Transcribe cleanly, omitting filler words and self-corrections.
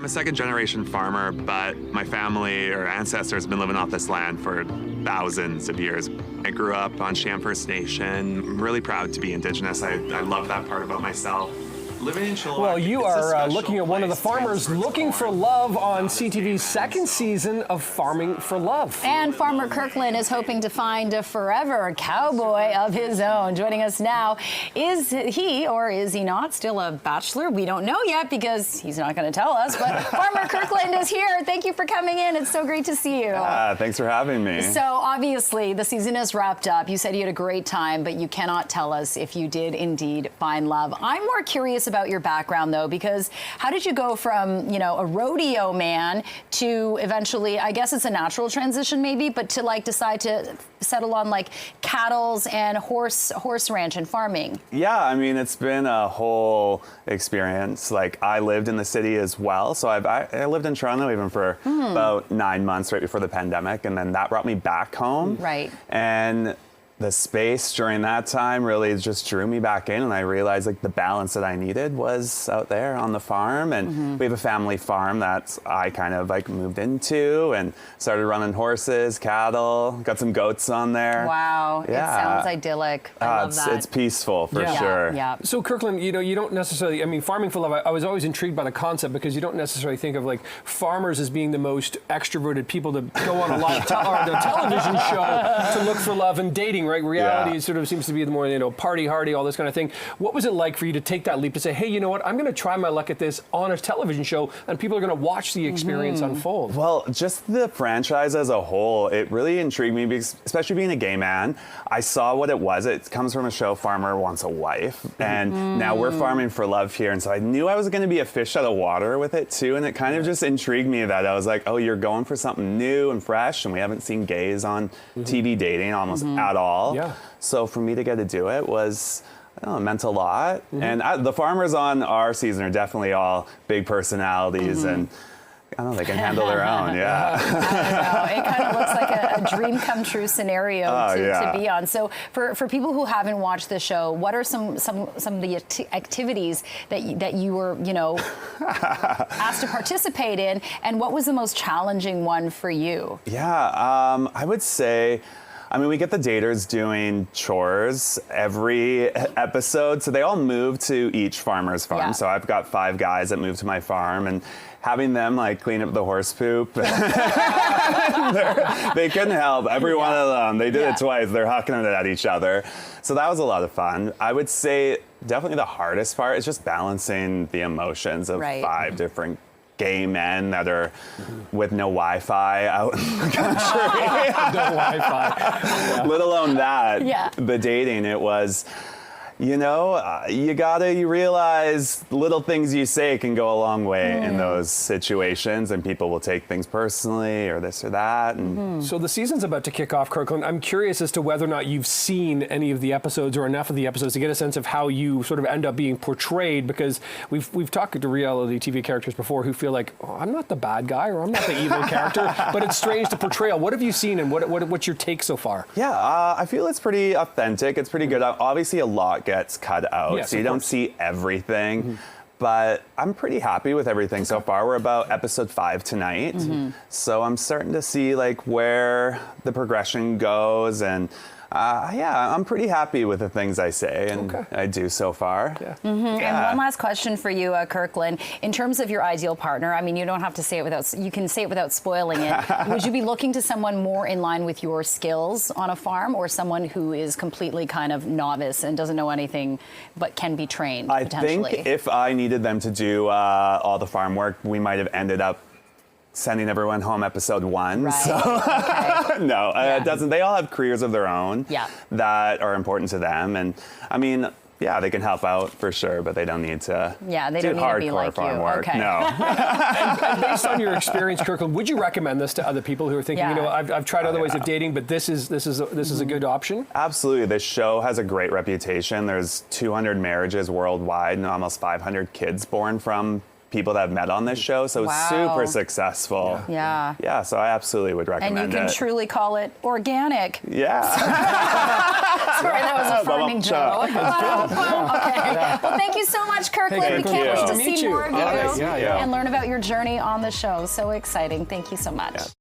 I'm a second-generation farmer, but my family or ancestors have been living off this land for thousands of years. I grew up on Cham First Nation. I'm really proud to be Indigenous. I love that part about myself. Living in Chilliwack. Well, you are looking at one of the farmers looking for love on CTV's second season of Farming for Love. And Farmer Kirkland is hoping to find a forever cowboy of his own. Joining us now, is he or is he not still a bachelor? We don't know yet because he's not going to tell us, but Farmer Kirkland is here. Thank you for coming in. It's so great to see you. Thanks for having me. So obviously the season is wrapped up. You said you had a great time, but you cannot tell us if you did indeed find love. I'm more curious about your background, though, because how did you go from, you know, a rodeo man to eventually, I guess it's a natural transition maybe, but to like decide to settle on like cattle's and horse ranch and farming? Yeah, I mean, it's been a whole experience. Like, I lived in the city as well. So I lived in Toronto even for about 9 months right before the pandemic. And then that brought me back home. Right. And the space during that time really just drew me back in, and I realized like the balance that I needed was out there on the farm. And we have a family farm that I kind of like moved into and started running horses, cattle, got some goats on there. Wow, Yeah. It sounds idyllic. I love that. It's peaceful for Yeah. sure. Yeah. So Kirkland, you know, you don't necessarily, I mean, Farming for Love, I was always intrigued by the concept because you don't necessarily think of like farmers as being the most extroverted people to go on a live or the television show to look for love and dating, right? Reality sort of seems to be the more, you know, party hardy, all this kind of thing. What was it like for you to take that leap to say, hey, you know what, I'm going to try my luck at this on a television show and people are going to watch the experience unfold? Well, just the franchise as a whole, it really intrigued me because, especially being a gay man, I saw what it was. It comes from a show, Farmer Wants a Wife, and now we're farming for love here. And so I knew I was going to be a fish out of water with it too. And it kind of just intrigued me that I was like, oh, you're going for something new and fresh, and we haven't seen gays on TV dating almost at all. Yeah. So for me to get to do it was, I don't know, it meant a lot. And the farmers on our season are definitely all big personalities, and I don't know, they can handle their own. Yeah. I don't know. It kind of looks like a dream come true scenario to be on. So for people who haven't watched the show, what are some of the activities that you were, you know, asked to participate in, and what was the most challenging one for you? Yeah, I would say, I mean, we get the daters doing chores every episode. So they all move to each farmer's farm. Yeah. So I've got 5 guys that move to my farm, and having them like clean up the horse poop. They couldn't help. Every one of them, they did it twice. They're hucking it at each other. So that was a lot of fun. I would say definitely the hardest part is just balancing the emotions of 5 different gay men that are with no Wi-Fi out in the country. No Wi-Fi. Let alone that, the dating, it was, you know, you realize little things you say can go a long way in those situations, and people will take things personally or this or that. And So the season's about to kick off, Kirkland. I'm curious as to whether or not you've seen any of the episodes or enough of the episodes to get a sense of how you sort of end up being portrayed, because we've talked to reality TV characters before who feel like, oh, I'm not the bad guy or I'm not the evil character, but it's strange the portrayal. What have you seen, and what's your take so far? Yeah, I feel it's pretty authentic. It's pretty good. Obviously, a lot gets cut out, so you don't see everything. But I'm pretty happy with everything so far. We're about episode 5 tonight. So I'm starting to see like where the progression goes, and yeah, I'm pretty happy with the things I say and I do so far. And one last question for you, Kirkland. In terms of your ideal partner, I mean, you don't have to say it without, you can say it without spoiling it. Would you be looking to someone more in line with your skills on a farm, or someone who is completely kind of novice and doesn't know anything but can be trained potentially? I think if I needed them to do all the farm work, we might have ended up sending everyone home episode 1. Right. So no, it doesn't. They all have careers of their own that are important to them. And I mean, yeah, they can help out for sure, but they don't need to do hardcore farm work. No. And based on your experience, Kirkland, would you recommend this to other people who are thinking, you know, I've tried other ways of dating, but this is a good option? Absolutely. This show has a great reputation. There's 200 marriages worldwide and almost 500 kids born from people that I've met on this show. So Wow. super successful. Yeah. Yeah, so I absolutely would And recommend you can it. truly call it organic. Yeah. Sorry, that was a farming joke. Okay. Well, thank you so much, Kirkland. Hey, we Kirkland, can't nice wait to to meet see you. more of you All right, yeah. and learn about your journey on the show. So exciting. Thank you so much.